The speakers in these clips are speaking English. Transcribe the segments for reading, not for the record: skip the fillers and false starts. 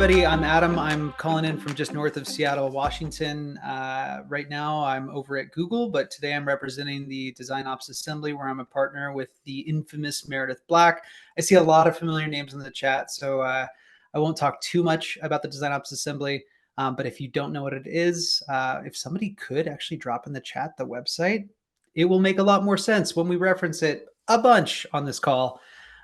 everybody. I'm Adam. I'm calling in from just north of Seattle, Washington. Right now, I'm over at Google, but today I'm representing the DesignOps Assembly, where I'm a partner with the infamous Meredith Black. I see a lot of familiar names in the chat, so I won't talk too much about the DesignOps Assembly. But if you don't know what it is, if somebody could actually drop in the chat the website, it will make a lot more sense when we reference it a bunch on this call.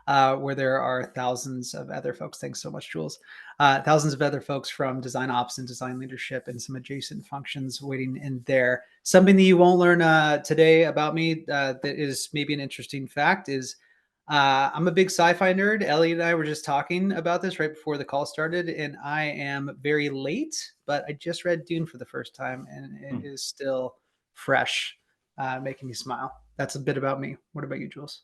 Where there are thousands of other folks. Thanks so much, Jules. Thousands of other folks from design ops and design leadership and some adjacent functions waiting in there. Something that you won't learn today about me that is maybe an interesting fact is I'm a big sci-fi nerd. Ellie and I were just talking about this right before the call started, and I am very late, but I just read Dune for the first time, and it is still fresh, making me smile. That's a bit about me. What about you, Jules?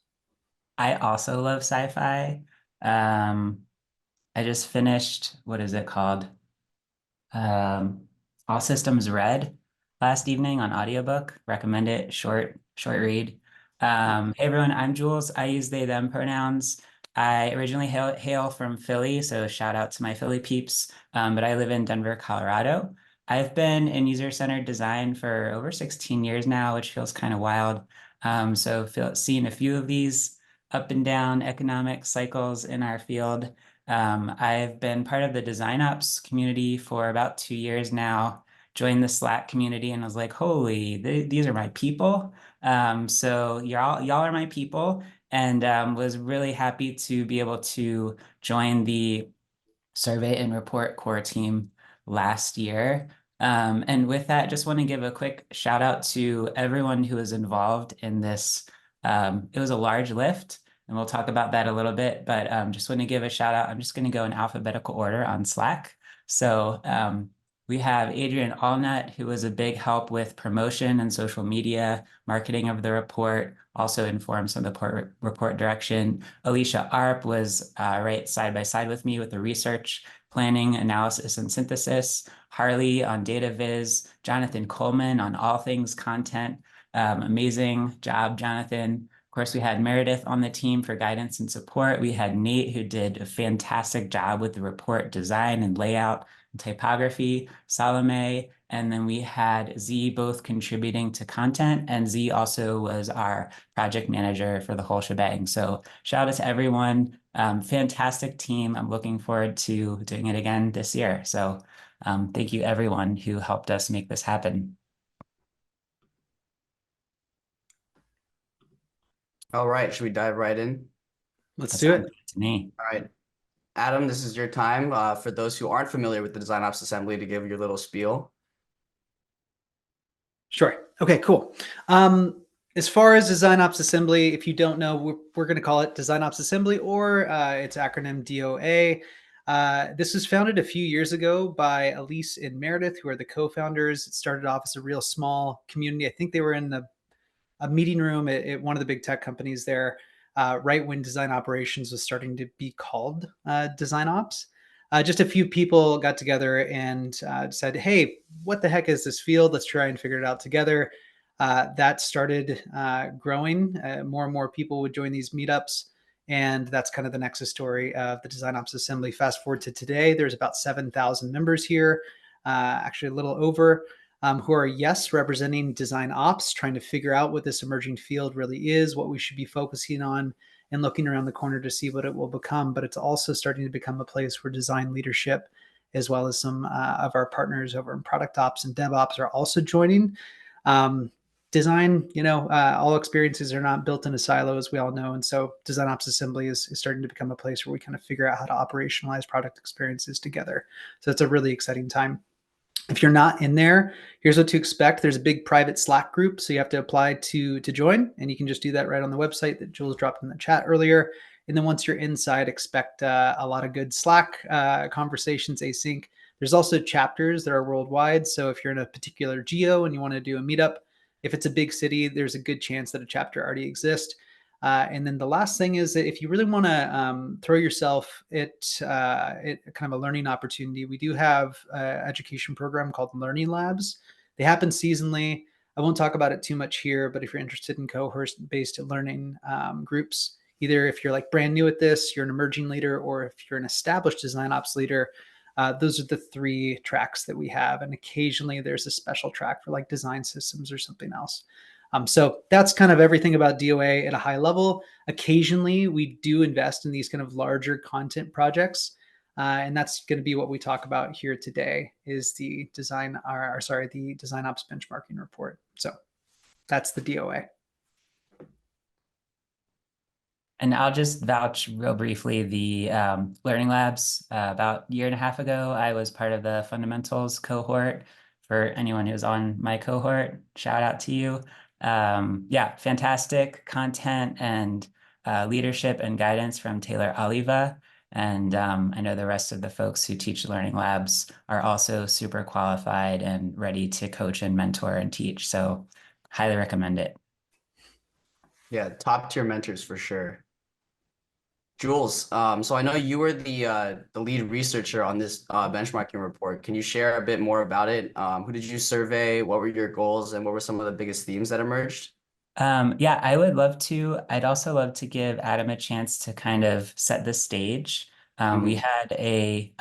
I also love sci-fi. I just finished, what is it called? All Systems Red last evening on audiobook. Recommend it. Short read. Hey everyone, I'm Jules. I use they, them pronouns. I originally hail from Philly, so shout out to my Philly peeps. But I live in Denver, Colorado. I've been in user-centered design for over 16 years now, which feels kind of wild. Seeing a few of these up and down economic cycles in our field. I've been part of the DesignOps community for about 2 years now, joined the Slack community and was like, holy, these are my people. So y'all are my people, and was really happy to be able to join the survey and report core team last year. And with that, just want to give a quick shout out to everyone who was involved in this. It was a large lift, and we'll talk about that a little bit, but just want to give a shout out. I'm just going to go in alphabetical order on Slack. So we have Adrian Allnut, who was a big help with promotion and social media, marketing of the report, also informed some of the report direction. Alicia Arp was right side by side with me with the research, planning, analysis, and synthesis. Harley on data viz, Jonathan Coleman on all things content. Amazing job, Jonathan. Of course, we had Meredith on the team for guidance and support. We had Nate, who did a fantastic job with the report design and layout and typography, Salome, and then we had Z both contributing to content, and Z also was our project manager for the whole shebang. So shout out to everyone. Fantastic team. I'm looking forward to doing it again this year. So thank you everyone who helped us make this happen. All right, should we dive right in? Let's do it. To me. All right, Adam, this is your time. For those who aren't familiar with the DesignOps Assembly, to give your little spiel. Sure. Okay, cool. As far as DesignOps Assembly, if you don't know, we're going to call it DesignOps Assembly, or its acronym DOA. This was founded a few years ago by Elise and Meredith, who are the co-founders. It started off as a real small community. I think they were in a meeting room at one of the big tech companies there, right when design operations was starting to be called DesignOps. Just a few people got together and said, hey, what the heck is this field? Let's try and figure it out together. That started growing. More and more people would join these meetups. And that's kind of the nexus story of the DesignOps Assembly. Fast forward to today, there's about 7,000 members here, actually a little over, who are, yes, representing design ops, trying to figure out what this emerging field really is, what we should be focusing on, and looking around the corner to see what it will become. But it's also starting to become a place where design leadership, as well as some of our partners over in product ops and DevOps, are also joining. Design, all experiences are not built in a silo, as we all know. And so DesignOps Assembly is starting to become a place where we kind of figure out how to operationalize product experiences together. So it's a really exciting time. If you're not in there, here's what to expect. There's a big private Slack group, so you have to apply to join, and you can just do that right on the website that Jules dropped in the chat earlier. And then once you're inside, expect a lot of good Slack conversations, async. There's also chapters that are worldwide. So if you're in a particular geo and you want to do a meetup, if it's a big city, there's a good chance that a chapter already exists. And then the last thing is that if you really want to throw yourself at kind of a learning opportunity, we do have an education program called Learning Labs. They happen seasonally. I won't talk about it too much here, but if you're interested in cohort-based learning groups, either if you're like brand new at this, you're an emerging leader, or if you're an established design ops leader, Those are the 3 tracks that we have. And occasionally there's a special track for like design systems or something else. So that's kind of everything about DOA at a high level. Occasionally we do invest in these kind of larger content projects. And that's going to be what we talk about here today is the the DesignOps Benchmarking Report. So that's the DOA. And I'll just vouch real briefly, the Learning Labs, about a year and a half ago, I was part of the fundamentals cohort. For anyone who's on my cohort, shout out to you. Yeah, fantastic content and leadership and guidance from Taylor Oliva. And I know the rest of the folks who teach Learning Labs are also super qualified and ready to coach and mentor and teach. So highly recommend it. Yeah, top tier mentors for sure. Jules, so I know you were the lead researcher on this benchmarking report. Can you share a bit more about it? Who did you survey? What were your goals, and what were some of the biggest themes that emerged? Yeah, I would love to. I'd also love to give Adam a chance to kind of set the stage. We had a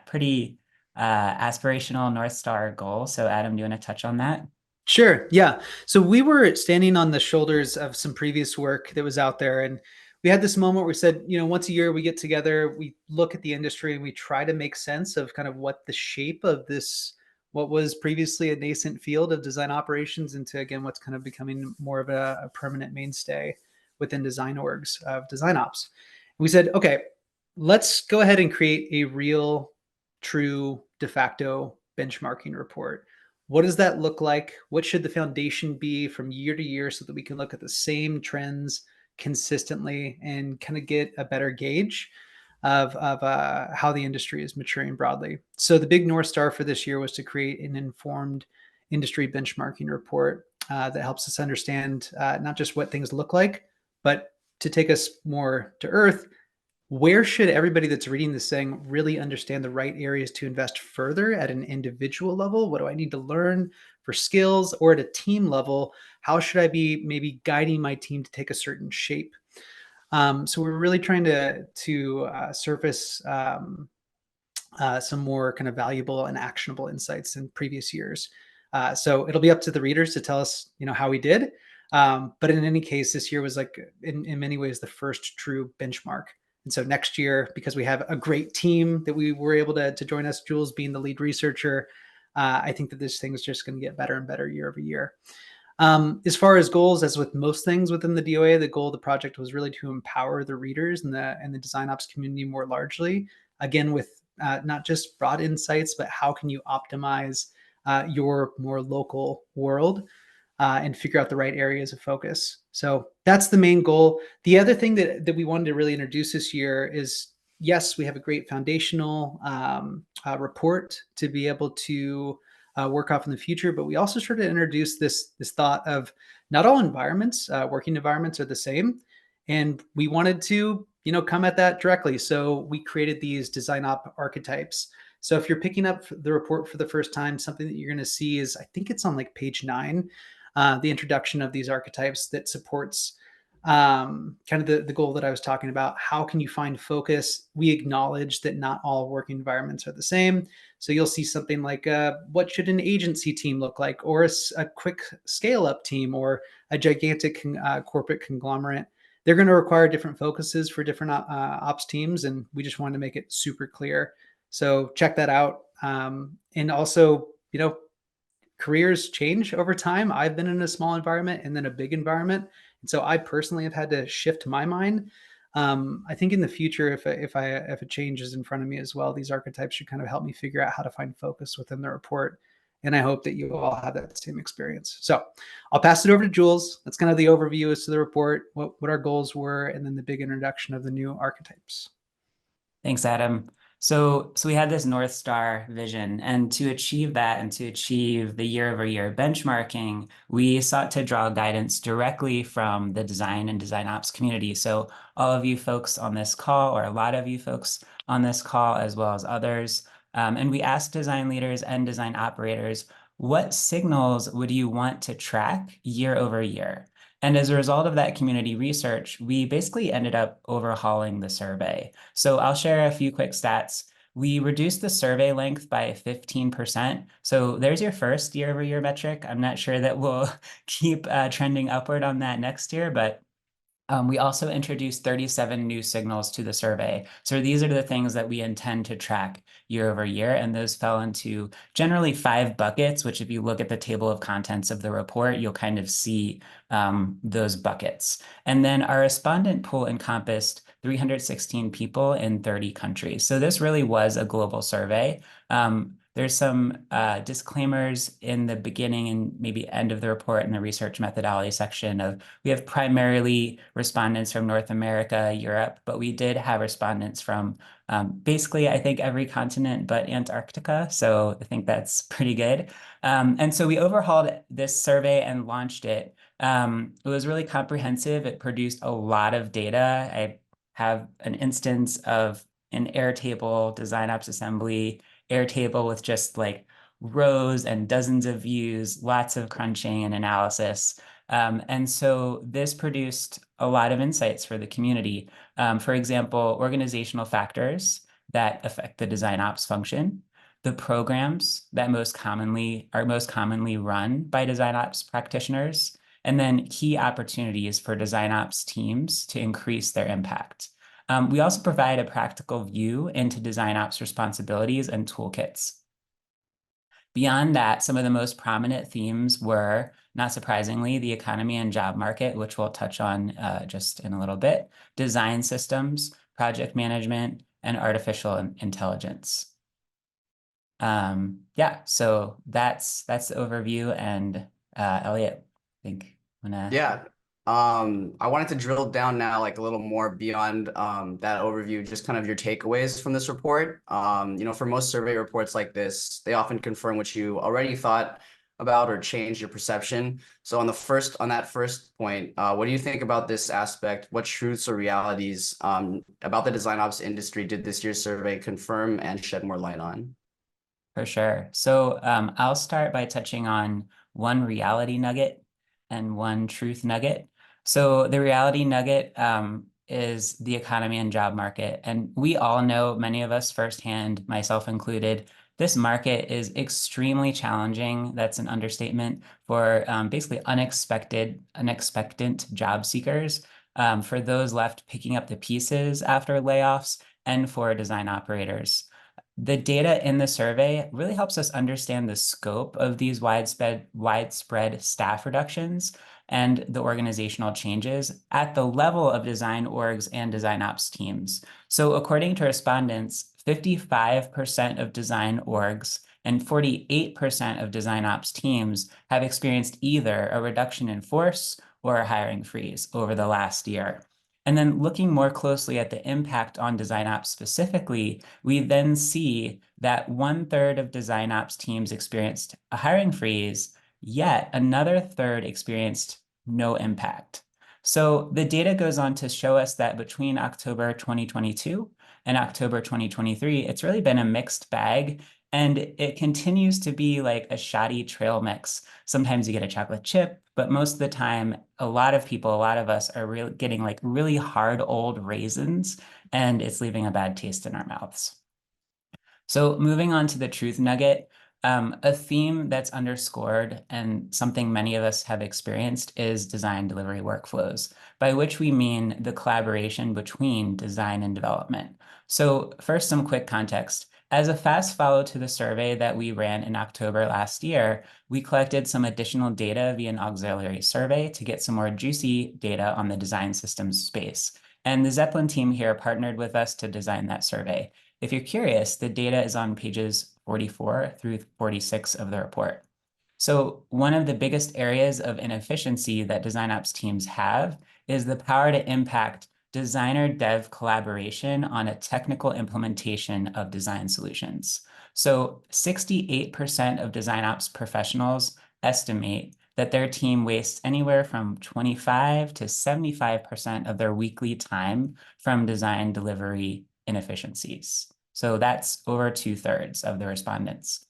pretty aspirational North Star goal. So Adam, do you want to touch on that? Sure. Yeah. So we were standing on the shoulders of some previous work that was out there. And we had this moment where we said, once a year we get together, we look at the industry and we try to make sense of kind of what the shape of this, what was previously a nascent field of design operations into, again, what's kind of becoming more of a permanent mainstay within design orgs of design ops. And we said, okay, let's go ahead and create a real, true de facto benchmarking report. What does that look like? What should the foundation be from year to year so that we can look at the same trends consistently and kind of get a better gauge of how the industry is maturing broadly? So the big North Star for this year was to create an informed industry benchmarking report that helps us understand not just what things look like, but to take us more to earth, where should everybody that's reading this thing really understand the right areas to invest further at an individual level? What do I need to learn for skills? Or at a team level, how should I be maybe guiding my team to take a certain shape? So we're really trying to surface some more kind of valuable and actionable insights in previous years. So it'll be up to the readers to tell us, how we did. But in any case, this year was like in many ways the first true benchmark. And so next year, because we have a great team that we were able to join us, Jules being the lead researcher, I think that this thing is just going to get better and better year over year. As far as goals, as with most things within the DOA, the goal of the project was really to empower the readers and the design ops community more largely, again, with not just broad insights, but how can you optimize your more local world and figure out the right areas of focus. So that's the main goal. The other thing that we wanted to really introduce this year is, yes, we have a great foundational report to be able to work off in the future, but we also started to introduce this thought of not all environments, working environments are the same. And we wanted to, come at that directly. So we created these design op archetypes. So if you're picking up the report for the first time, something that you're going to see is, I think it's on like page 9, the introduction of these archetypes that supports kind of the goal that I was talking about. How can you find focus? We acknowledge that not all working environments are the same. So you'll see something like what should an agency team look like, or a quick scale up team, or a gigantic corporate conglomerate. They're going to require different focuses for different ops teams. And we just wanted to make it super clear. So check that out. And also, careers change over time. I've been in a small environment and then a big environment. And so I personally have had to shift my mind. I think in the future, if a change is in front of me as well, these archetypes should kind of help me figure out how to find focus within the report. And I hope that you all have that same experience. So I'll pass it over to Jules. That's kind of the overview as to the report, what our goals were, and then the big introduction of the new archetypes. Thanks, Adam. So we had this North Star vision, and to achieve that and to achieve the year-over-year benchmarking, we sought to draw guidance directly from the design and design ops community. So all of you folks on this call, or a lot of you folks on this call, as well as others, and we asked design leaders and design operators, what signals would you want to track year over year? And as a result of that community research, we basically ended up overhauling the survey. So I'll share a few quick stats. We reduced the survey length by 15%. So there's your first year-over-year metric. I'm not sure that we'll keep trending upward on that next year, but we also introduced 37 new signals to the survey. So these are the things that we intend to track year over year, and those fell into generally 5 buckets, which if you look at the table of contents of the report, you'll kind of see those buckets. And then our respondent pool encompassed 316 people in 30 countries. So this really was a global survey. There's some disclaimers in the beginning and maybe end of the report in the research methodology section of we have primarily respondents from North America, Europe, but we did have respondents from basically, I think, every continent but Antarctica. So I think that's pretty good. And so we overhauled this survey and launched it. It was really comprehensive. It produced a lot of data. I have an instance of an Airtable, DesignOps Assembly, Airtable with just like rows and dozens of views, lots of crunching and analysis. And so this produced a lot of insights for the community. For example, organizational factors that affect the DesignOps function, the programs that are most commonly run by DesignOps practitioners, and then key opportunities for DesignOps teams to increase their impact. We also provide a practical view into DesignOps responsibilities and toolkits. Beyond that, some of the most prominent themes were, not surprisingly, the economy and job market, which we'll touch on just in a little bit, design systems, project management, and artificial intelligence. Yeah, so that's the overview. And Elliot, I think I'm gonna... Yeah. I wanted to drill down now like a little more beyond that overview, just kind of your takeaways from this report. For most survey reports like this, they often confirm what you already thought about or change your perception. So on that first point, what do you think about this aspect? What truths or realities about the DesignOps industry did this year's survey confirm and shed more light on? For sure. So I'll start by touching on one reality nugget and one truth nugget. So the reality nugget is the economy and job market. And we all know, many of us firsthand, myself included, this market is extremely challenging. That's an understatement for basically unexpectant job seekers, for those left picking up the pieces after layoffs, and for design operators. The data in the survey really helps us understand the scope of these widespread staff reductions and the organizational changes at the level of design orgs and design ops teams. So according to respondents, 55% of design orgs and 48% of design ops teams have experienced either a reduction in force or a hiring freeze over the last year. And then looking more closely at the impact on DesignOps specifically, we then see that 1/3 of DesignOps teams experienced a hiring freeze, yet another third experienced no impact. So the data goes on to show us that between October 2022 and October 2023, it's really been a mixed bag. And it continues to be like a shoddy trail mix. Sometimes you get a chocolate chip, but most of the time, a lot of us are getting like really hard old raisins, and it's leaving a bad taste in our mouths. So moving on to the truth nugget, a theme that's underscored and something many of us have experienced is design delivery workflows, by which we mean the collaboration between design and development. So first, some quick context. As a fast follow to the survey that we ran in October last year, we collected some additional data via an auxiliary survey to get some more juicy data on the design systems space. And the Zeplin team here partnered with us to design that survey. If you're curious, the data is on pages 44 through 46 of the report. So one of the biggest areas of inefficiency that DesignOps teams have is the power to impact designer-dev collaboration on a technical implementation of design solutions. So 68% of DesignOps professionals estimate that their team wastes anywhere from 25 to 75% of their weekly time from design delivery inefficiencies. So that's over 2/3 of the respondents.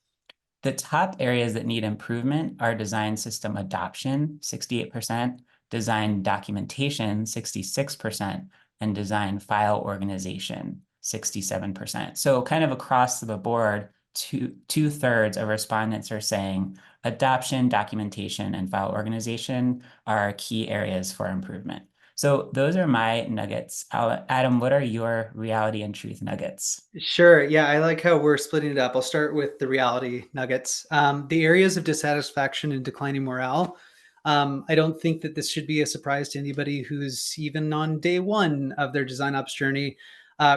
The top areas that need improvement are design system adoption, 68%, design documentation, 66%, and design file organization, 67%. So kind of across the board, two-thirds of respondents are saying adoption, documentation, and file organization are key areas for improvement. So those are my nuggets. Adam, what are your reality and truth nuggets? Sure. Yeah, I like how we're splitting it up. I'll start with the reality nuggets. The areas of dissatisfaction and declining morale. I don't think that this should be a surprise to anybody who's even on day one of their design ops journey.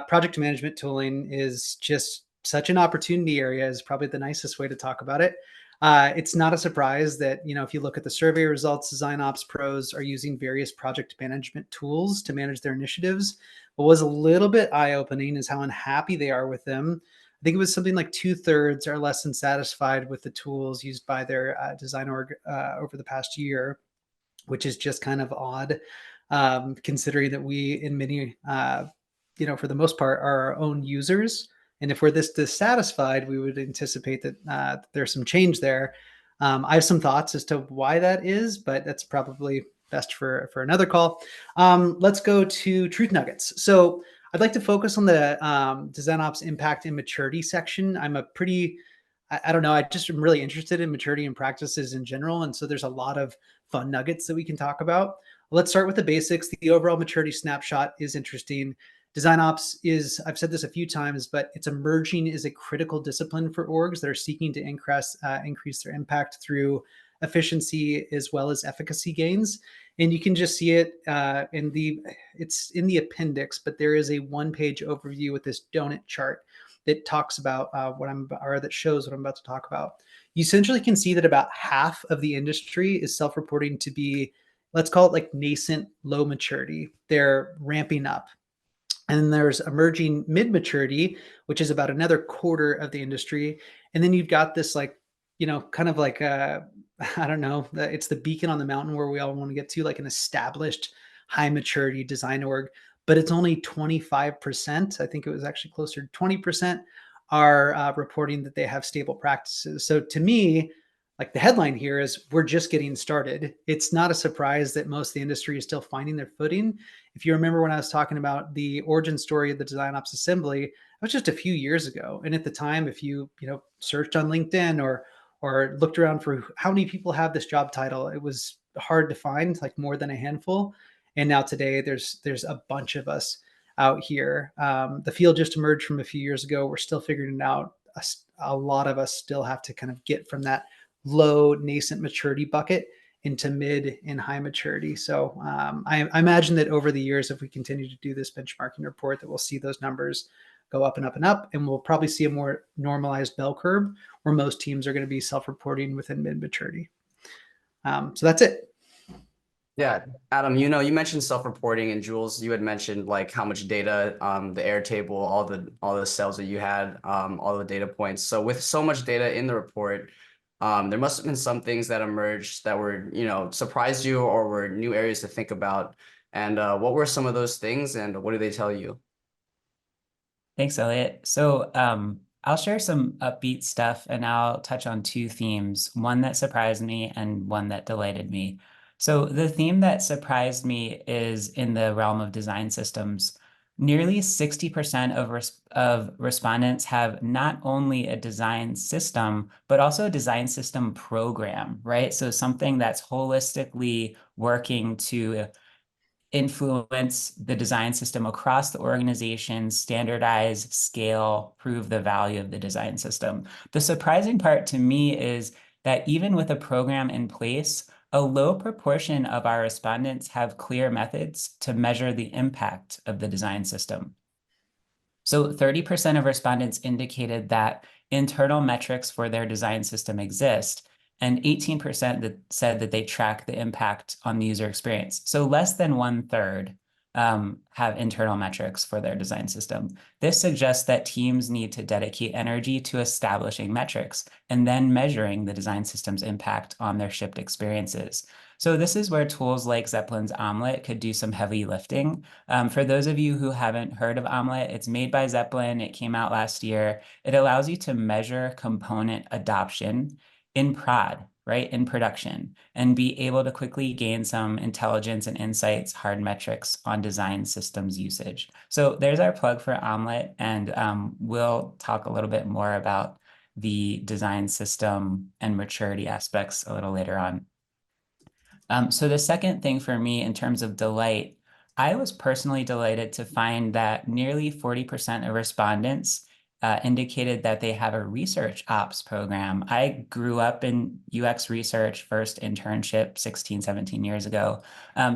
Project management tooling is just such an opportunity area, is probably the nicest way to talk about it. It's not a surprise that, if you look at the survey results, design ops pros are using various project management tools to manage their initiatives. What was a little bit eye-opening is how unhappy they are with them. I think it was something like 2/3 are less than satisfied with the tools used by their design org over the past year, which is just kind of odd, considering that we, in many, for the most part, are our own users. And if we're this dissatisfied, we would anticipate that there's some change there. I have some thoughts as to why that is, but that's probably best for another call. Let's go to truth nuggets. So I'd like to focus on the DesignOps impact and maturity section. I don't know, I just am really interested in maturity and practices in general. And so there's a lot of fun nuggets that we can talk about. Let's start with the basics. The overall maturity snapshot is interesting. DesignOps is, I've said this a few times, but it's emerging as a critical discipline for orgs that are seeking to increase their impact through efficiency as well as efficacy gains. And you can just see it it's in the appendix, but there is a one-page overview with this donut chart that talks about that shows what I'm about to talk about. You essentially can see that about half of the industry is self-reporting to be, let's call it like nascent low maturity. They're ramping up. And then there's emerging mid-maturity, which is about another quarter of the industry. And then you've got this kind of like I don't know, it's the beacon on the mountain where we all want to get to, like an established high maturity design org, but it's only 25%. I think it was actually closer to 20% are reporting that they have stable practices. So to me, like the headline here is we're just getting started. It's not a surprise that most of the industry is still finding their footing. If you remember when I was talking about the origin story of the DesignOps Assembly, it was just a few years ago. And at the time, if you searched on LinkedIn or looked around for how many people have this job title, it was hard to find, like more than a handful. And now today there's a bunch of us out here. The field just emerged from a few years ago. We're still figuring it out. A lot of us still have to kind of get from that low nascent maturity bucket into mid and high maturity. So I imagine that over the years, if we continue to do this benchmarking report, that we'll see those numbers go up and up and up, and we'll probably see a more normalized bell curve where most teams are going to be self-reporting within mid maturity. So that's it. Yeah, Adam, you mentioned self-reporting, and Jules, you had mentioned like how much data, the Airtable, all the cells that you had, all the data points. So with so much data in the report, there must have been some things that emerged that were, surprised you or were new areas to think about. And what were some of those things, and what do they tell you? Thanks, Elliot. So I'll share some upbeat stuff, and I'll touch on two themes, one that surprised me and one that delighted me. So the theme that surprised me is in the realm of design systems. Nearly 60% of respondents have not only a design system, but also a design system program, right? So something that's holistically working to influence the design system across the organization, standardize, scale, prove the value of the design system. The surprising part to me is that even with a program in place, a low proportion of our respondents have clear methods to measure the impact of the design system. So 30% of respondents indicated that internal metrics for their design system exist, and 18% that said that they track the impact on the user experience. So less than 1/3 have internal metrics for their design system. This suggests that teams need to dedicate energy to establishing metrics and then measuring the design system's impact on their shipped experiences. So this is where tools like Zeplin's Omlet could do some heavy lifting. For those of you who haven't heard of Omlet, it's made by Zeplin. It came out last year. It allows you to measure component adoption in prod, right, in production, and be able to quickly gain some intelligence and insights, hard metrics on design systems usage. So there's our plug for Omlet, and we'll talk a little bit more about the design system and maturity aspects a little later on. So the second thing for me in terms of delight, I was personally delighted to find that nearly 40% of respondents indicated that they have a research ops program. I grew up in UX research, first internship 16, 17 years ago.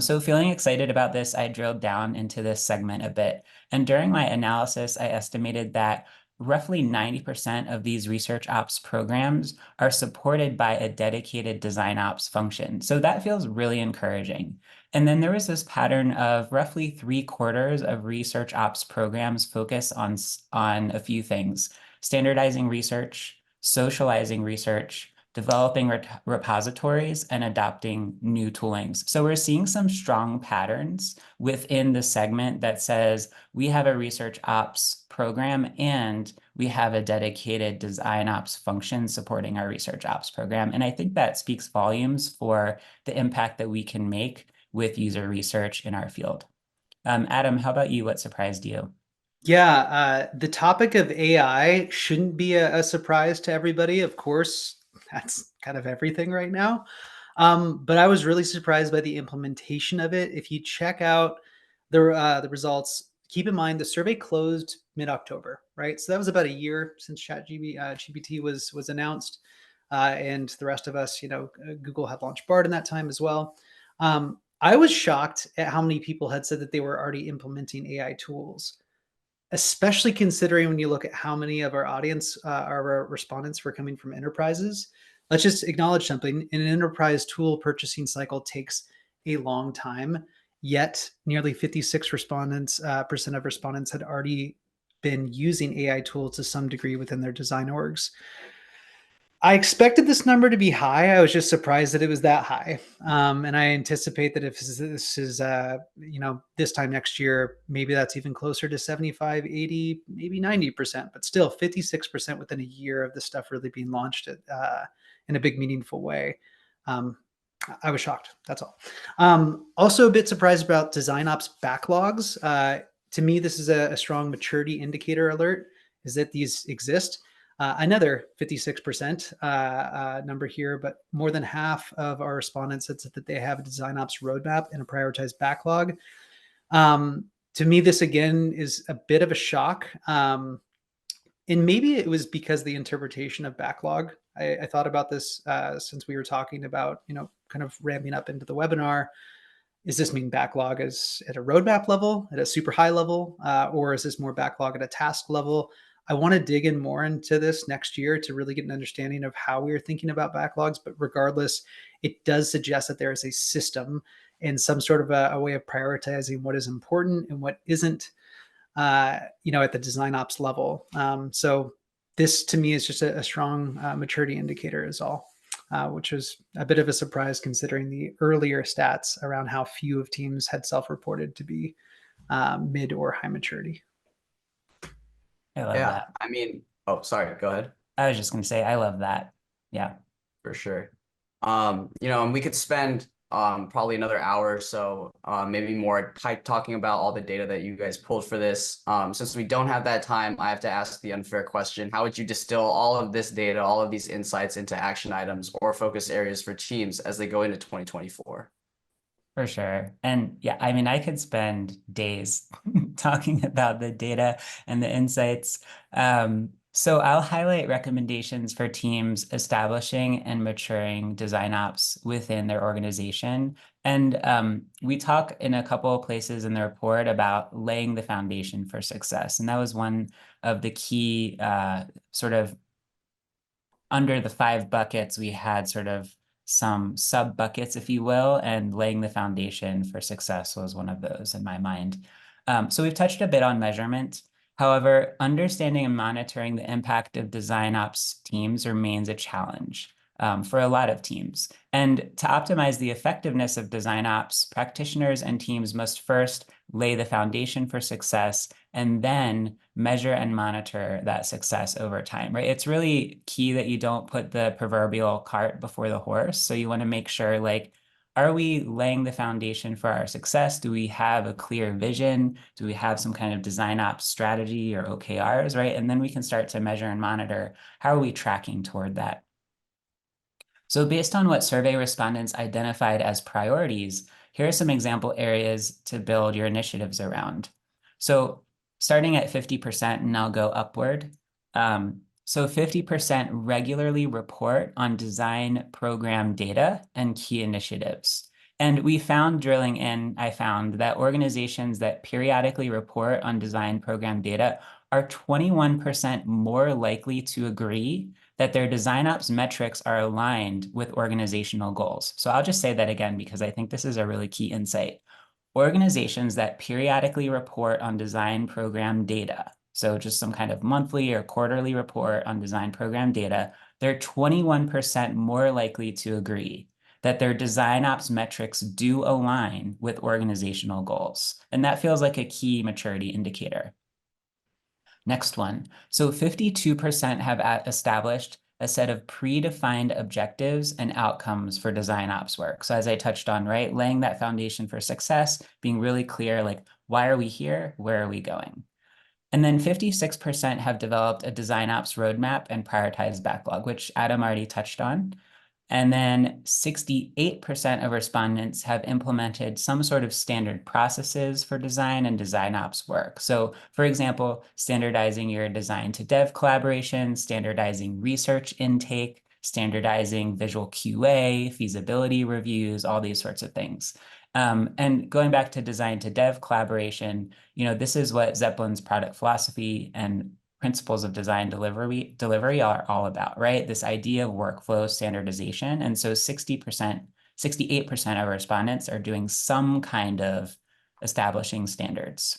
So feeling excited about this, I drilled down into this segment a bit. And during my analysis, I estimated that roughly 90% of these research ops programs are supported by a dedicated design ops function. So that feels really encouraging. And then there was this pattern of roughly 3/4 of research ops programs focus on a few things: standardizing research, socializing research, developing repositories, and adopting new toolings. So we're seeing some strong patterns within the segment that says we have a research ops program and we have a dedicated design ops function supporting our research ops program. And I think that speaks volumes for the impact that we can make with user research in our field. Adam, how about you? What surprised you? Yeah, the topic of AI shouldn't be a surprise to everybody. Of course, that's kind of everything right now. But I was really surprised by the implementation of it. If you check out the results, keep in mind the survey closed mid-October, right? So that was about a year since GPT was announced, and the rest of us, Google had launched Bard in that time as well. I was shocked at how many people had said that they were already implementing AI tools, especially considering when you look at how many of our audience, our respondents were coming from enterprises. Let's just acknowledge something. An enterprise tool purchasing cycle takes a long time, yet nearly 56% of respondents had already been using AI tools to some degree within their design orgs. I expected this number to be high. I was just surprised that it was that high. And I anticipate that if this is, this time next year, maybe that's even closer to 75, 80, maybe 90%, but still 56% within a year of this stuff really being launched in a big, meaningful way. I was shocked. That's all. Also a bit surprised about DesignOps backlogs. To me, this is a strong maturity indicator alert, is that these exist. Another 56% number here, but more than half of our respondents said that they have a DesignOps roadmap and a prioritized backlog. To me, this again is a bit of a shock. And maybe it was because the interpretation of backlog. I thought about this since we were talking about, kind of ramping up into the webinar. Does this mean backlog is at a roadmap level, at a super high level, or is this more backlog at a task level? I want to dig in more into this next year to really get an understanding of how we are thinking about backlogs. But regardless, it does suggest that there is a system and some sort of a way of prioritizing what is important and what isn't, at the design ops level. So this to me is just a strong maturity indicator is all, which was a bit of a surprise considering the earlier stats around how few of teams had self-reported to be mid or high maturity. I love Yeah, that. I mean, oh, sorry, go ahead. I was just going to say, I love that. Yeah. For sure. And we could spend probably another hour or so, maybe more talking about all the data that you guys pulled for this. Since we don't have that time, I have to ask the unfair question. How would you distill all of this data, all of these insights into action items or focus areas for teams as they go into 2024? For sure. And yeah, I mean, I could spend days talking about the data and the insights. So I'll highlight recommendations for teams establishing and maturing design ops within their organization. And we talk in a couple of places in the report about laying the foundation for success. And that was one of the key sort of under the 5 buckets, we had sort of some sub buckets, if you will, and laying the foundation for success was one of those in my mind. So we've touched a bit on measurement. However, understanding and monitoring the impact of design ops teams remains a challenge for a lot of teams. And to optimize the effectiveness of design ops, practitioners and teams must first lay the foundation for success, and then measure and monitor that success over time, right? It's really key that you don't put the proverbial cart before the horse. So you want to make sure, like, are we laying the foundation for our success? Do we have a clear vision? Do we have some kind of design ops strategy or OKRs, right? And then we can start to measure and monitor, how are we tracking toward that? So based on what survey respondents identified as priorities, here are some example areas to build your initiatives around. So starting at 50%, and I'll go upward. So 50% regularly report on design program data and key initiatives. And we found, drilling in, I found that organizations that periodically report on design program data are 21% more likely to agree that their DesignOps metrics are aligned with organizational goals. So I'll just say that again, because I think this is a really key insight. Organizations that periodically report on design program data, so just some kind of monthly or quarterly report on design program data, they're 21% more likely to agree that their DesignOps metrics do align with organizational goals. And that feels like a key maturity indicator. Next one. So 52% have established a set of predefined objectives and outcomes for design ops work. So as I touched on, right, laying that foundation for success, being really clear, like, why are we here? Where are we going? And then 56% have developed a design ops roadmap and prioritized backlog, which Adam already touched on. And then 68% of respondents have implemented some sort of standard processes for design and design ops work. So for example, standardizing your design to dev collaboration, standardizing research intake, standardizing visual QA, feasibility reviews, all these sorts of things. And going back to design to dev collaboration, this is what Zeplin's product philosophy and principles of design delivery are all about, right? This idea of workflow standardization. And so 68% of respondents are doing some kind of establishing standards.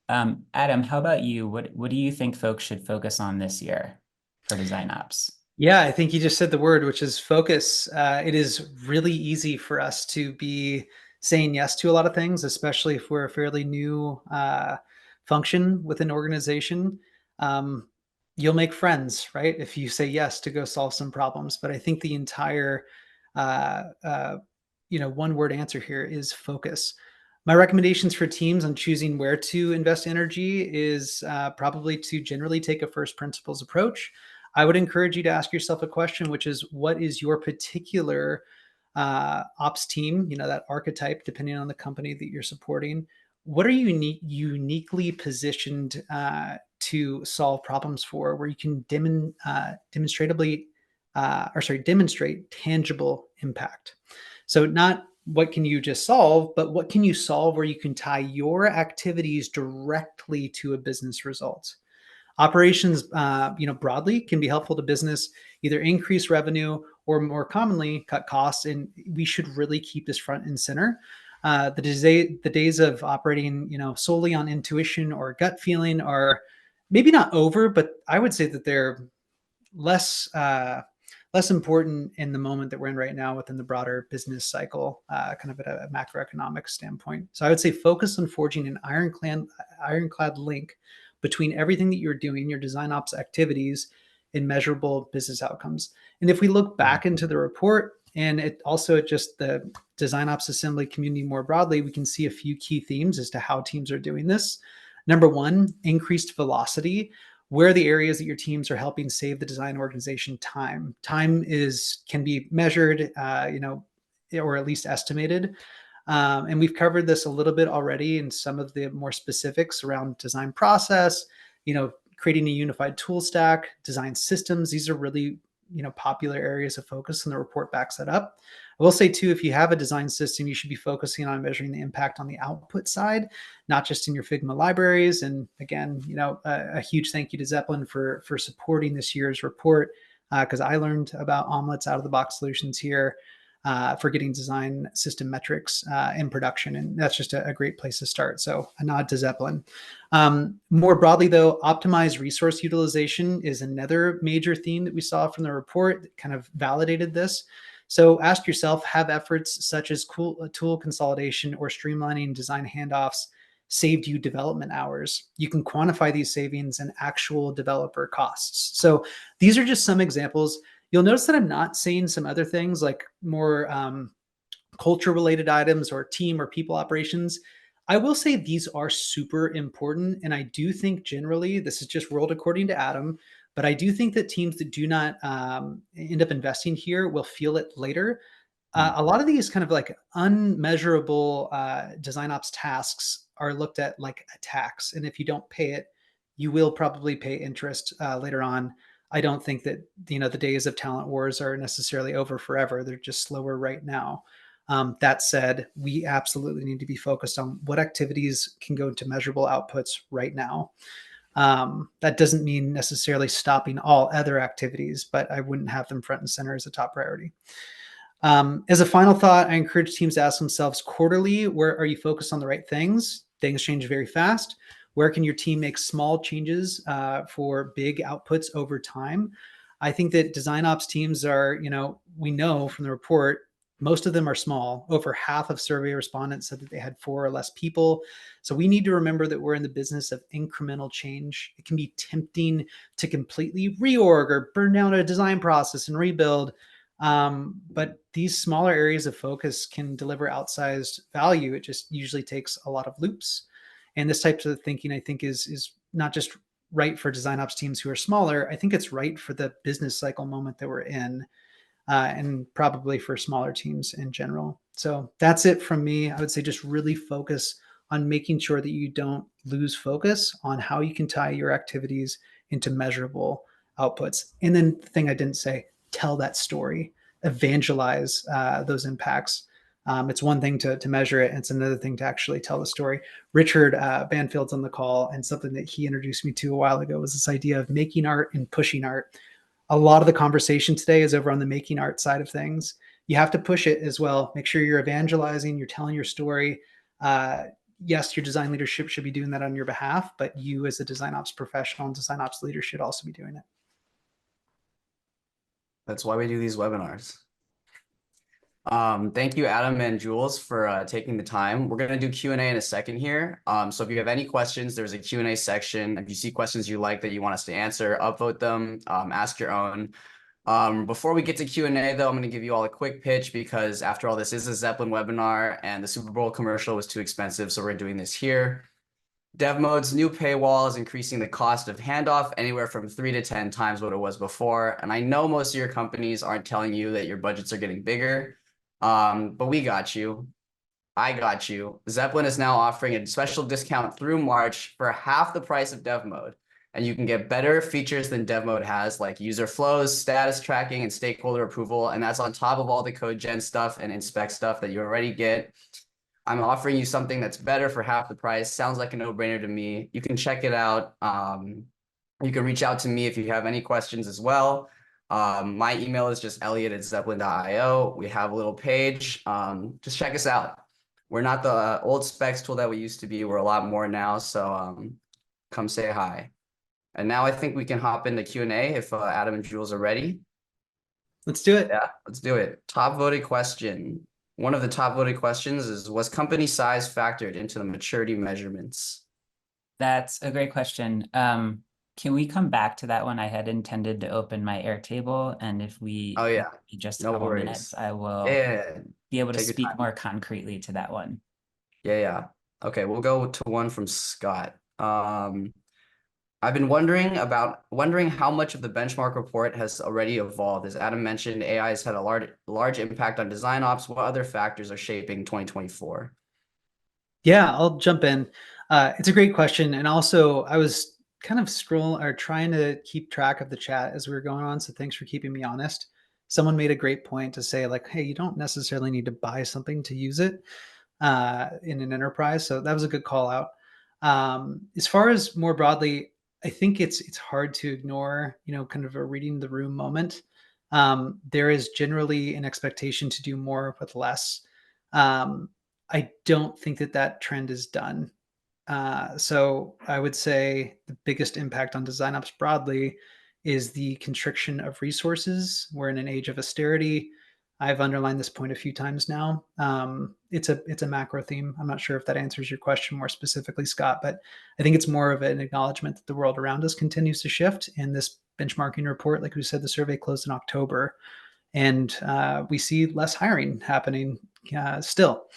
Adam, how about you? What do you think folks should focus on this year for design ops? Yeah, I think you just said the word, which is focus. It is really easy for us to be saying yes to a lot of things, especially if we're a fairly new function within an organization. You'll make friends, right? If you say yes to go solve some problems. But I think the entire, one-word answer here is focus. My recommendations for teams on choosing where to invest energy is probably to generally take a first principles approach. I would encourage you to ask yourself a question, which is, what is your particular ops team, that archetype, depending on the company that you're supporting? What are you uniquely positioned to solve problems for, where you can demonstrate tangible impact? So not what can you just solve, but what can you solve where you can tie your activities directly to a business result? Operations, broadly can be helpful to business, either increase revenue or more commonly cut costs. And we should really keep this front and center. The days of operating, solely on intuition or gut feeling are maybe not over, but I would say that they're less important in the moment that we're in right now within the broader business cycle, kind of at a macroeconomic standpoint. So I would say focus on forging an ironclad link between everything that you're doing, your design ops activities, and measurable business outcomes. And if we look back into the report, and it also just the DesignOps Assembly community more broadly, we can see a few key themes as to how teams are doing this. Number one, increased velocity. Where are the areas that your teams are helping save the design organization time? Time can be measured, or at least estimated. And we've covered this a little bit already in some of the more specifics around design process, creating a unified tool stack, design systems. These are really, popular areas of focus, and the report backs that up. I will say too, if you have a design system, you should be focusing on measuring the impact on the output side, not just in your Figma libraries. And again, a huge thank you to Zeplin for supporting this year's report, because I learned about Omlet's out-of-the-box solutions here for getting design system metrics in production. And that's just a great place to start. So a nod to Zeplin. More broadly, though, optimized resource utilization is another major theme that we saw from the report that kind of validated this. So ask yourself, have efforts such as tool consolidation or streamlining design handoffs saved you development hours. You can quantify these savings in actual developer costs. So these are just some examples. You'll notice that I'm not saying some other things like more culture related items or team or people operations. I will say these are super important. And I do think generally, this is just world according to Adam, but I do think that teams that do not end up investing here will feel it later. A lot of these kind of like unmeasurable design ops tasks are looked at like a tax. And if you don't pay it, you will probably pay interest later on. I don't think that, the days of talent wars are necessarily over forever. They're just slower right now. That said, we absolutely need to be focused on what activities can go into measurable outputs right now. That doesn't mean necessarily stopping all other activities, but I wouldn't have them front and center as a top priority. As a final thought, I encourage teams to ask themselves quarterly, where are you focused on the right things? Things change very fast. Where can your team make small changes for big outputs over time? I think that design ops teams are, we know from the report, most of them are small. Over half of survey respondents said that they had 4 or less people. So we need to remember that we're in the business of incremental change. It can be tempting to completely reorg or burn down a design process and rebuild. But these smaller areas of focus can deliver outsized value. It just usually takes a lot of loops. And this type of thinking, I think, is not just right for design ops teams who are smaller. I think it's right for the business cycle moment that we're in, and probably for smaller teams in general. So that's it from me. I would say just really focus on making sure that you don't lose focus on how you can tie your activities into measurable outputs. And then the thing I didn't say, tell that story, evangelize those impacts. It's one thing to measure it, and it's another thing to actually tell the story. Richard Banfield's on the call, and something that he introduced me to a while ago was this idea of making art and pushing art. A lot of the conversation today is over on the making art side of things. You have to push it as well. Make sure you're evangelizing, you're telling your story. Yes, your design leadership should be doing that on your behalf, but you as a design ops professional and design ops leader should also be doing it. That's why we do these webinars. Thank you, Adam and Jules, for taking the time. We're going to do Q&A in a second here. So if you have any questions, there's a Q&A section. If you see questions you like that you want us to answer, upvote them, ask your own. Before we get to Q&A, though, I'm going to give you all a quick pitch because after all, this is a Zeplin webinar and the Super Bowl commercial was too expensive, so we're doing this here. DevMode's new paywall is increasing the cost of handoff anywhere from 3 to 10 times what it was before. And I know most of your companies aren't telling you that your budgets are getting bigger, but we got you. I got you. Zeplin is now offering a special discount through March for half the price of DevMode. And you can get better features than DevMode has, like user flows, status tracking, and stakeholder approval. And that's on top of all the code gen stuff and inspect stuff that you already get. I'm offering you something that's better for half the price. Sounds like a no-brainer to me. You can check it out. You can reach out to me if you have any questions as well. My email is just elliot@zeplin.io. We have a little page. Just check us out. We're not the old specs tool that we used to be. We're a lot more now. So come say hi. And now I think we can hop into Q&A if Adam and Jules are ready. Let's do it. Yeah, let's do it. Top voted question. One of the top voted questions is, was company size factored into the maturity measurements? That's a great question. Can we come back to that one? I had intended to open my Airtable, and if we just a couple minutes, I will be able to speak more concretely to that one. Yeah. Okay, we'll go to one from Scott. I've been wondering how much of the benchmark report has already evolved. As Adam mentioned, AI has had a large impact on design ops. What other factors are shaping 2024? Yeah, I'll jump in. It's a great question. And also, I was kind of trying to keep track of the chat as we were going on. So thanks for keeping me honest. Someone made a great point to say, like, hey, you don't necessarily need to buy something to use it in an enterprise. So that was a good call out. As far as more broadly, I think it's hard to ignore, kind of a reading the room moment. There is generally an expectation to do more with less. I don't think that trend is done. So I would say the biggest impact on design ops broadly is the constriction of resources. We're in an age of austerity. I've underlined this point a few times now. It's a macro theme. I'm not sure if that answers your question more specifically, Scott, but I think it's more of an acknowledgement that the world around us continues to shift. And this benchmarking report, like we said, the survey closed in October, and we see less hiring happening still.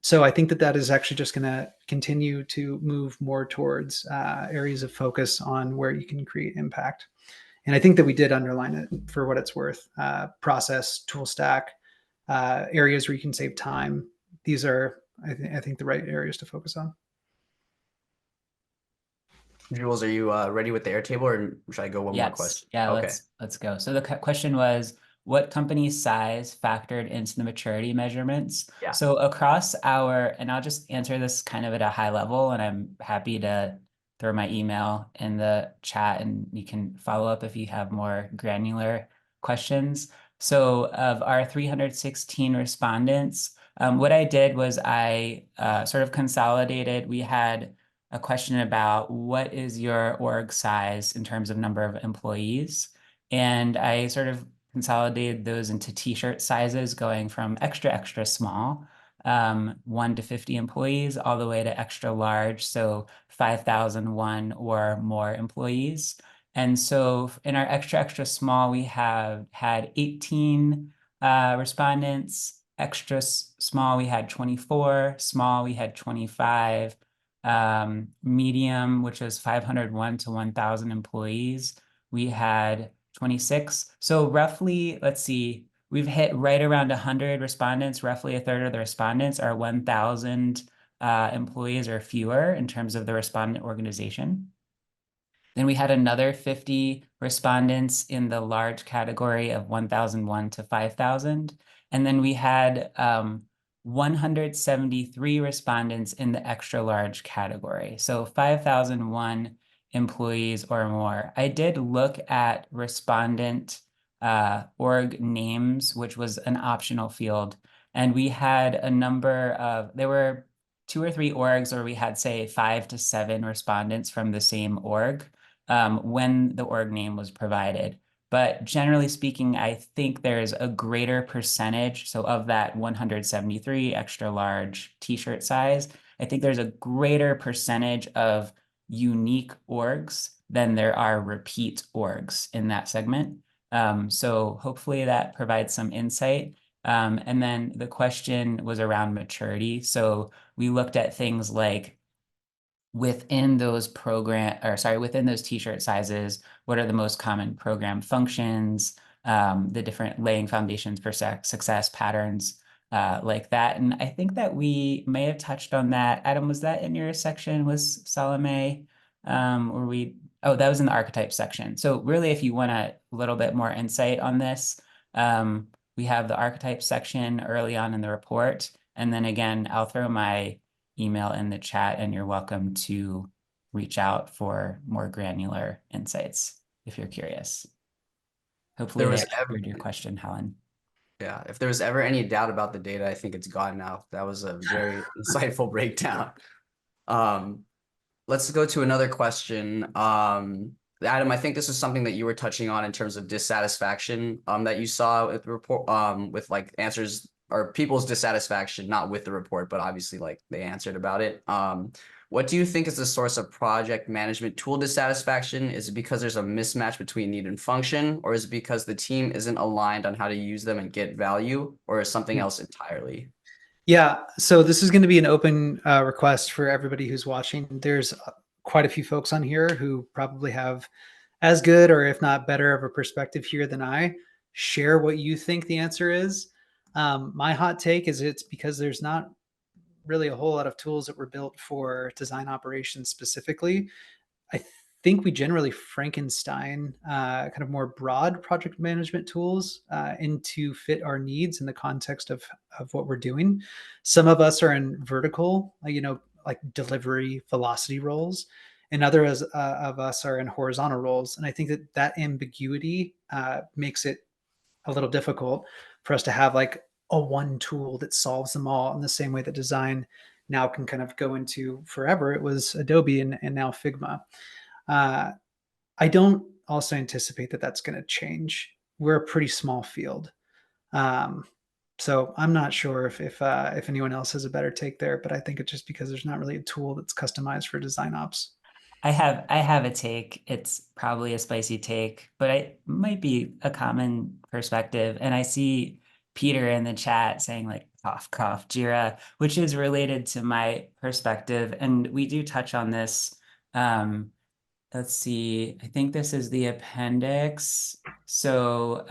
So I think that is actually just going to continue to move more towards areas of focus on where you can create impact. And I think that we did underline it for what it's worth. Process, tool stack, areas where you can save time. These are, I think, the right areas to focus on. Jules, are you ready with the Airtable, or should I go one more question? Yeah, Okay. let's go. So the question was, what company size factored into the maturity measurements? Yeah. So across and I'll just answer this kind of at a high level, and I'm happy to throw my email in the chat and you can follow up if you have more granular questions. So of our 316 respondents, what I did was I sort of consolidated. We had a question about what is your org size in terms of number of employees. And I sort of consolidated those into t-shirt sizes going from extra, extra small, 1 to 50 employees, all the way to extra large, so 5,001 or more employees. And so in our extra, extra small, we have had 18 respondents. Extra small, we had 24. Small, we had 25. Medium, which was 501 to 1,000 employees, we had 26. So roughly, let's see, we've hit right around 100 respondents. Roughly a third of the respondents are 1,000 employees or fewer in terms of the respondent organization. Then we had another 50 respondents in the large category of 1,001 to 5,000. And then we had 173 respondents in the extra large category. So 5,001 employees or more. I did look at respondent org names, which was an optional field. And we had a number of, there were 2 or 3 orgs where we had, say, 5 to 7 respondents from the same org when the org name was provided. But generally speaking, I think there's a greater percentage. So of that 173 extra large t-shirt size, I think there's a greater percentage of unique orgs than there are repeat orgs in that segment. So hopefully that provides some insight. And then the question was around maturity. So we looked at things like within those within those t-shirt sizes, what are the most common program functions, the different laying foundations for success patterns, like that. And I think that we may have touched on that. Adam, was that in your section? Was Salome, oh, that was in the archetype section. So really, if you want a little bit more insight on this, we have the archetype section early on in the report. And then again, I'll throw my email in the chat and you're welcome to reach out for more granular insights if you're curious. Hopefully that answered your question, Helen. Yeah, if there was ever any doubt about the data, I think it's gone now. That was a very insightful breakdown. Let's go to another question. Adam, I think this is something that you were touching on in terms of dissatisfaction that you saw with the report, with like answers or people's dissatisfaction, not with the report, but obviously like they answered about it. What do you think is the source of project management tool dissatisfaction? Is it because there's a mismatch between need and function, or is it because the team isn't aligned on how to use them and get value, or is something else entirely? Yeah, so this is going to be an open request for everybody who's watching. There's quite a few folks on here who probably have as good, or if not better, of a perspective here than I. Share what you think the answer is. My hot take is it's because there's not really a whole lot of tools that were built for design operations specifically. I think we generally Frankenstein kind of more broad project management tools into fit our needs in the context of what we're doing. Some of us are in vertical, like delivery velocity roles, and others of us are in horizontal roles. And I think that ambiguity makes it a little difficult for us to have like a one tool that solves them all in the same way that design now can kind of go into forever. It was Adobe and now Figma. I don't also anticipate that that's going to change. We're a pretty small field. So I'm not sure if anyone else has a better take there, but I think it's just because there's not really a tool that's customized for DesignOps. I have a take. It's probably a spicy take, but it might be a common perspective. And I see Peter in the chat saying like cough cough Jira, which is related to my perspective. And we do touch on this. Let's see, I think this is the appendix. So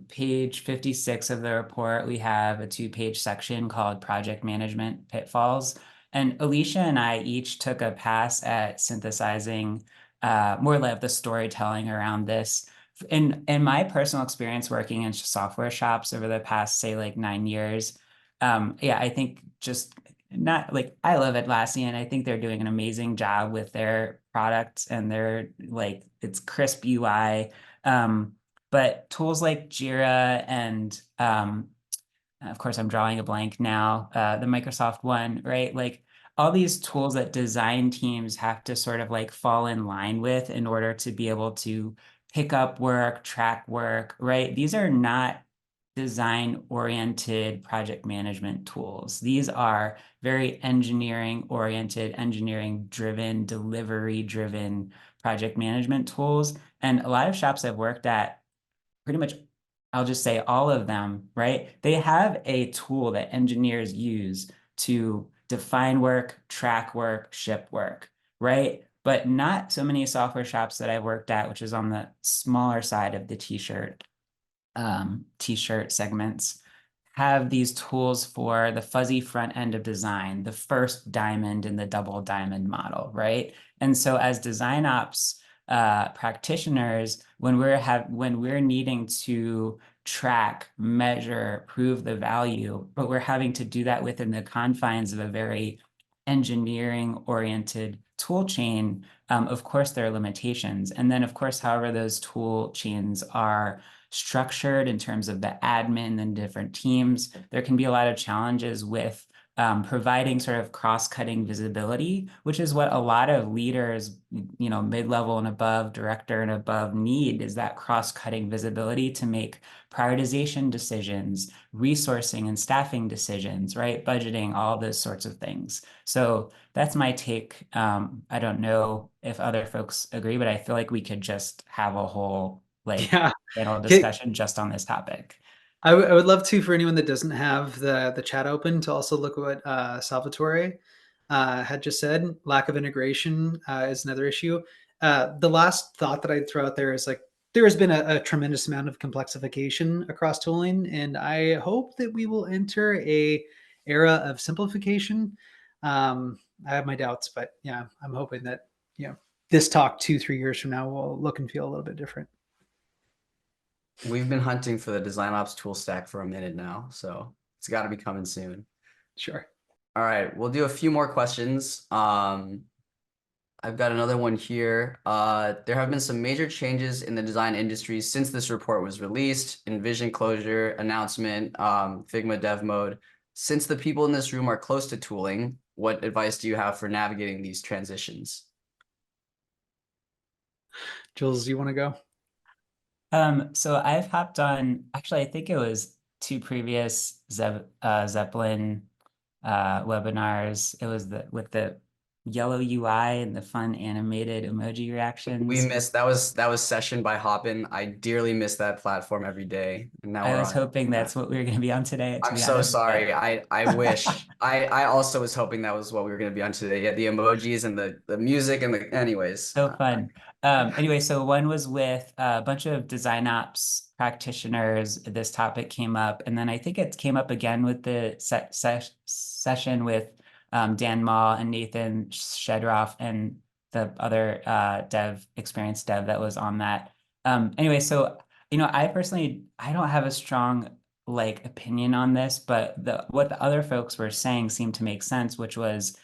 page 56 of the report, we have a 2-page section called Project Management Pitfalls. And Alicia and I each took a pass at synthesizing more like the storytelling around this. In my personal experience working in software shops over the past, say, like 9 years, yeah, I think just not like I love Atlassian. I think they're doing an amazing job with their products and their like it's crisp UI. But tools like Jira and of course I'm drawing a blank now, the Microsoft one, right? Like all these tools that design teams have to sort of like fall in line with in order to be able to pick up work, track work, right? These are not design-oriented project management tools. These are very engineering-oriented, engineering-driven, delivery-driven project management tools. And a lot of shops I've worked at, pretty much, I'll just say all of them, right? They have a tool that engineers use to define work, track work, ship work, right? But not so many software shops that I've worked at, which is on the smaller side of the t-shirt segments, have these tools for the fuzzy front end of design, the first diamond in the double diamond model, right? And so as design ops practitioners, when we're needing to track, measure, prove the value, but we're having to do that within the confines of a very engineering oriented tool chain, of course there are limitations. And then of course, however those tool chains are structured in terms of the admin and different teams, there can be a lot of challenges with providing sort of cross-cutting visibility, which is what a lot of leaders, you know, mid-level and above, director and above need, is that cross-cutting visibility to make prioritization decisions, resourcing and staffing decisions, right? Budgeting, all those sorts of things. So that's my take. I don't know if other folks agree, but I feel like we could just have a whole panel discussion just on this topic. I would love to, for anyone that doesn't have the chat open, to also look at what Salvatore had just said. Lack of integration is another issue. The last thought that I'd throw out there is like, there has been a tremendous amount of complexification across tooling, and I hope that we will enter a era of simplification. I have my doubts, but yeah, I'm hoping that, you know, this talk 2-3 years from now will look and feel a little bit different. We've been hunting for the DesignOps tool stack for a minute now, so it's got to be coming soon. Sure. All right, we'll do a few more questions. I've got another one here. There have been some major changes in the design industry since this report was released. Envision closure, announcement, Figma dev mode. Since the people in this room are close to tooling, what advice do you have for navigating these transitions? Jules, do you want to go? So I've hopped on, actually, I think it was 2 previous Zeplin webinars. It was with the yellow UI and the fun animated emoji reactions. We missed that was session by Hoppin. I dearly miss that platform every day. And now I was hoping that's what we were going to be on today. I'm so sorry. I wish. I also was hoping that was what we were going to be on today. Yeah, the emojis and the music and the anyways. So fun. Anyway, so one was with a bunch of DesignOps practitioners. This topic came up, and then I think it came up again with the session with Dan Mall and Nathan Shedroff and the other experienced dev that was on that. Anyway, so you know, I personally don't have a strong like opinion on this, but what the other folks were saying seemed to make sense, which was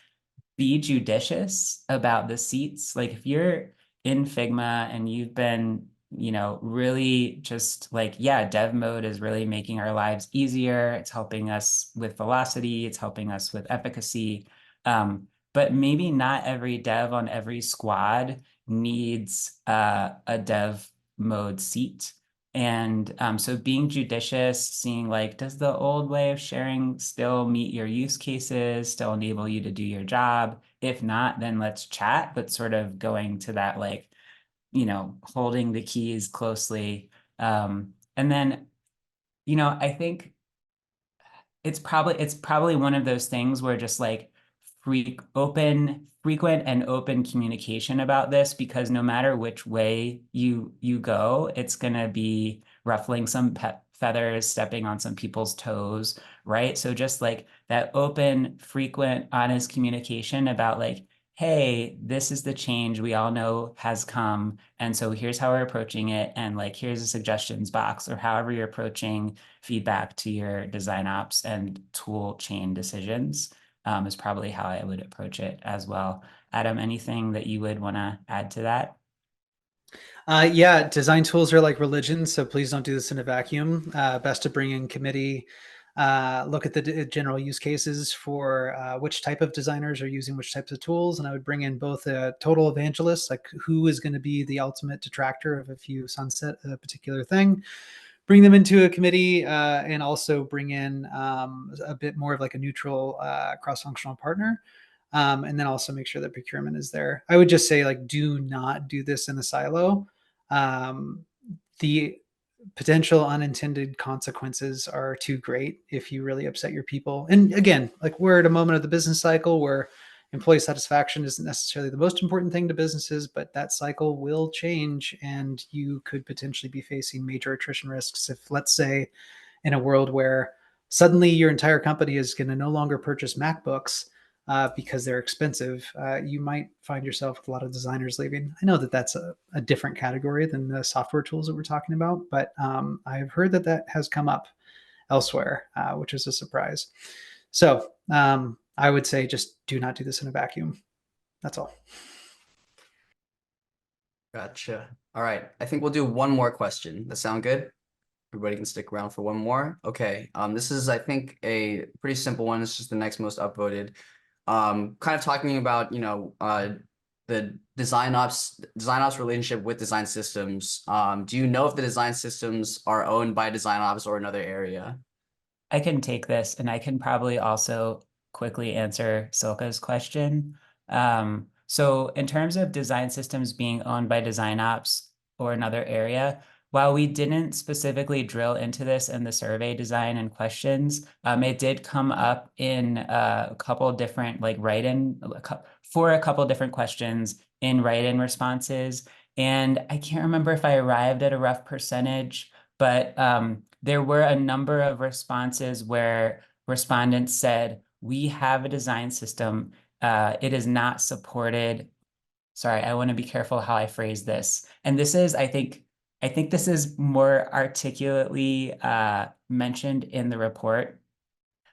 be judicious about the seats. Like if you're in Figma and you've been, you know, really just like, yeah, dev mode is really making our lives easier. It's helping us with velocity. It's helping us with efficacy. But maybe not every dev on every squad needs a dev mode seat. And so being judicious, seeing like, does the old way of sharing still meet your use cases, still enable you to do your job? If not, then let's chat, but sort of going to that, like, holding the keys closely. And then, I think it's probably one of those things where just like frequent and open communication about this, because no matter which way you go, it's gonna be ruffling some feathers, stepping on some people's toes, right? So just like that open, frequent, honest communication about like, hey, this is the change we all know has come, and so here's how we're approaching it, and like here's a suggestions box, or however you're approaching feedback to your design ops and tool chain decisions, is probably how I would approach it as well. Adam, anything that you would want to add to that? Yeah, design tools are like religion, so please don't do this in a vacuum. Best to bring in committee, look at the general use cases for which type of designers are using which types of tools, and I would bring in both a total evangelist, like who is going to be the ultimate detractor of if you sunset a particular thing, bring them into a committee, and also bring in a bit more of like a neutral cross-functional partner. And then also make sure that procurement is there. I would just say, like, do not do this in a silo. The potential unintended consequences are too great if you really upset your people. And again, like, we're at a moment of the business cycle where employee satisfaction isn't necessarily the most important thing to businesses, but that cycle will change, and you could potentially be facing major attrition risks if, let's say, in a world where suddenly your entire company is going to no longer purchase MacBooks because they're expensive, you might find yourself with a lot of designers leaving. I know that that's a different category than the software tools that we're talking about, but I've heard that that has come up elsewhere, which is a surprise. So I would say just do not do this in a vacuum. That's all. Gotcha. All right. I think we'll do one more question. That sound good? Everybody can stick around for one more. Okay. This is, I think, a pretty simple one. It's just the next most upvoted. Kind of talking about, the design ops relationship with design systems. Do you know if the design systems are owned by design ops or another area? I can take this, and I can probably also quickly answer Silka's question. So in terms of design systems being owned by design ops or another area, while we didn't specifically drill into this in the survey design and questions, it did come up in a couple different like write-in for a couple different questions in write-in responses. And I can't remember if I arrived at a rough percentage, but there were a number of responses where respondents said, we have a design system. It is not supported. Sorry, I want to be careful how I phrase this. And this is, I think this is more articulately mentioned in the report.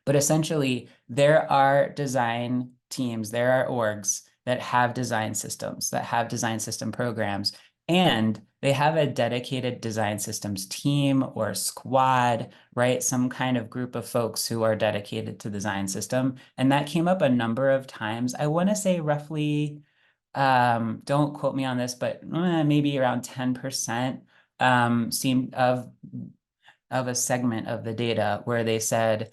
But essentially, there are design teams, there are orgs that have design systems, that have design system programs, and they have a dedicated design systems team or squad, right? Some kind of group of folks who are dedicated to design system. And that came up a number of times. I want to say roughly, don't quote me on this, but maybe around 10% seemed of a segment of the data where they said,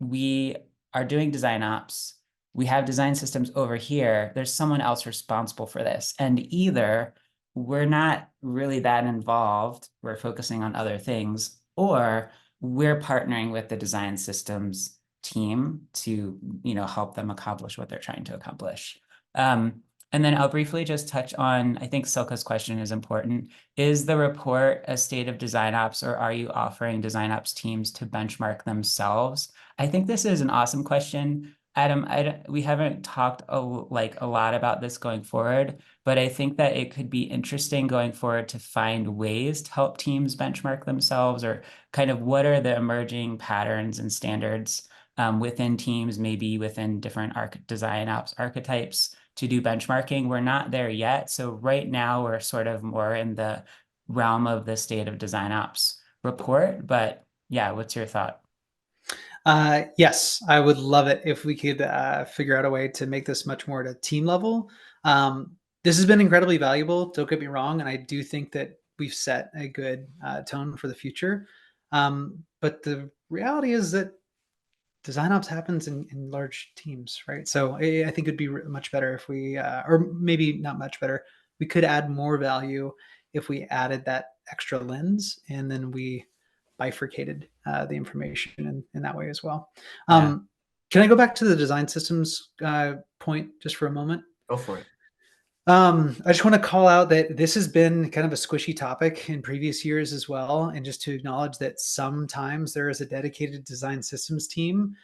we are doing design ops, we have design systems over here, there's someone else responsible for this. And either we're not really that involved, we're focusing on other things, or we're partnering with the design systems team to, help them accomplish what they're trying to accomplish. And then I'll briefly just touch on, I think Silka's question is important. Is the report a state of design ops, or are you offering design ops teams to benchmark themselves? I think this is an awesome question. Adam, we haven't talked a lot about this going forward, but I think that it could be interesting going forward to find ways to help teams benchmark themselves, or kind of what are the emerging patterns and standards within teams, maybe within different design ops archetypes, to do benchmarking. We're not there yet. So right now we're sort of more in the realm of the state of design ops report. But yeah, what's your thought? Yes, I would love it if we could figure out a way to make this much more at a team level. This has been incredibly valuable. Don't get me wrong. And I do think that we've set a good tone for the future. But the reality is that design ops happens in large teams, right? So I think it'd be much better if we, or maybe not much better, we could add more value if we added that extra lens and then we bifurcated the information in that way as well. Can I go back to the design systems point just for a moment? Go for it. I just want to call out that this has been kind of a squishy topic in previous years as well. And just to acknowledge that sometimes there is a dedicated design systems team.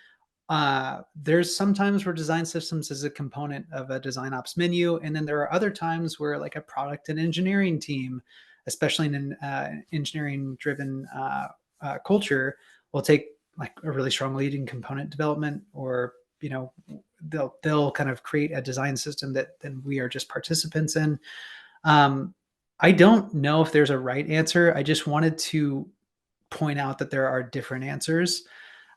There's sometimes where design systems is a component of a design ops menu. And then there are other times where like a product and engineering team, especially in an engineering driven culture, will take like a really strong lead in component development, or they'll kind of create a design system that then we are just participants in. I don't know if there's a right answer. I just wanted to point out that there are different answers.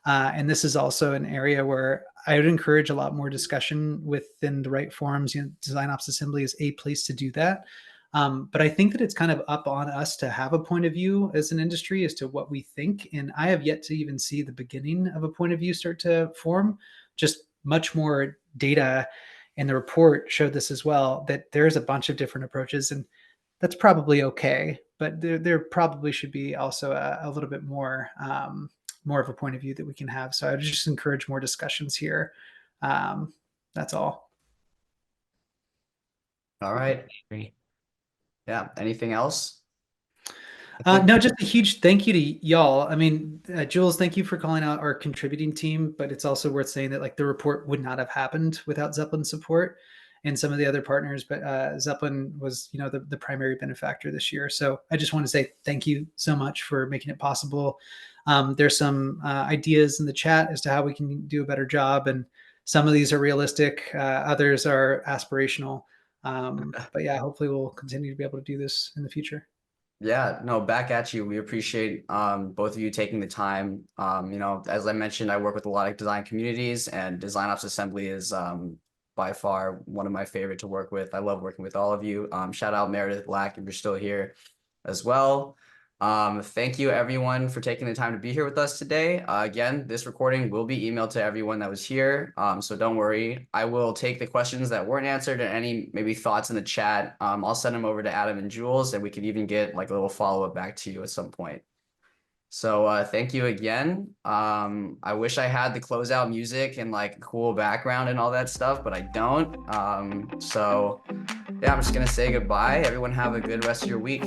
And this is also an area where I would encourage a lot more discussion within the right forums. DesignOps Assembly is a place to do that. But I think that it's kind of up on us to have a point of view as an industry as to what we think. And I have yet to even see the beginning of a point of view start to form. Just much more data, and the report showed this as well, that there's a bunch of different approaches, and that's probably okay. But there probably should be also a little bit more of a point of view that we can have. So I would just encourage more discussions here. That's all. All right. Agree. Yeah. Anything else? No, just a huge thank you to y'all. I mean, Jules, thank you for calling out our contributing team, but it's also worth saying that like the report would not have happened without Zeplin support and some of the other partners, but Zeplin was, the primary benefactor this year. So I just want to say thank you so much for making it possible. There's some ideas in the chat as to how we can do a better job, and some of these are realistic, others are aspirational. But yeah, hopefully we'll continue to be able to do this in the future. Yeah, no, back at you. We appreciate both of you taking the time. As I mentioned, I work with a lot of design communities, and DesignOps Assembly is by far one of my favorite to work with. I love working with all of you. Shout out Meredith Black if you're still here as well. Thank you everyone for taking the time to be here with us today. Again, this recording will be emailed to everyone that was here. So don't worry. I will take the questions that weren't answered and any maybe thoughts in the chat. I'll send them over to Adam and Jules, and we can even get like a little follow-up back to you at some point. So thank you again. I wish I had the closeout music and like cool background and all that stuff, but I don't. So yeah, I'm just gonna say goodbye. Everyone have a good rest of your week.